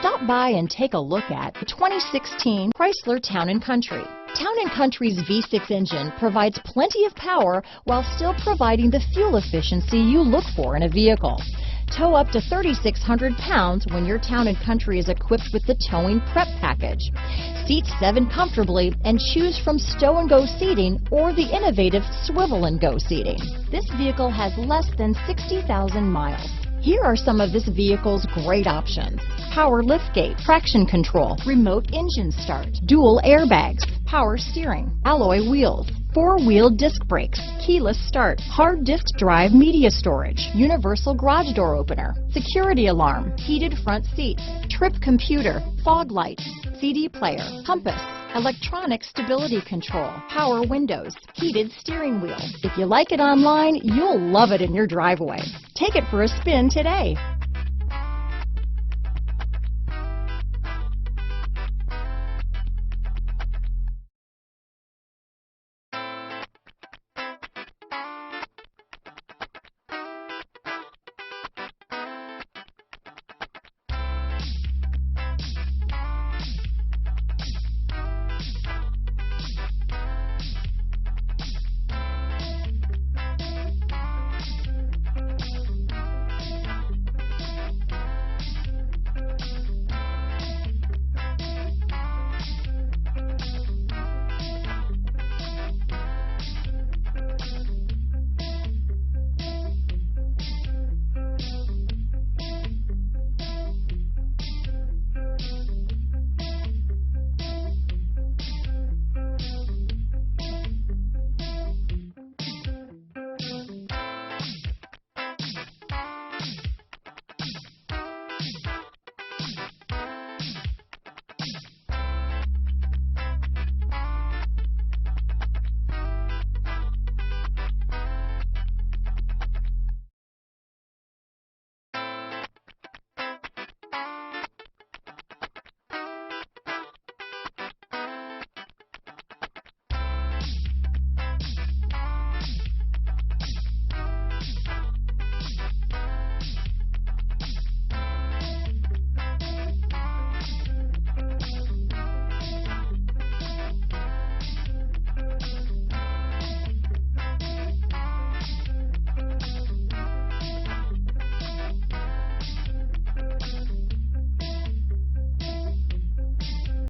Stop by and take a look at the 2016 Chrysler Town & Country. Town & Country's V6 engine provides plenty of power while still providing the fuel efficiency you look for in a vehicle. Tow up to 3,600 pounds when your Town & Country is equipped with the Towing Prep package. Seat 7 comfortably and choose from stow and go seating or the innovative swivel and go seating. This vehicle has less than 60,000 miles. Here are some of this vehicle's great options: power liftgate, traction control, remote engine start, dual airbags, power steering, alloy wheels, 4-wheel disc brakes, keyless start, hard disk drive media storage, universal garage door opener, security alarm, heated front seats, trip computer, fog lights, CD player, compass, electronic stability control, power windows, heated steering wheel. If you like it online, you'll love it in your driveway. Take it for a spin today.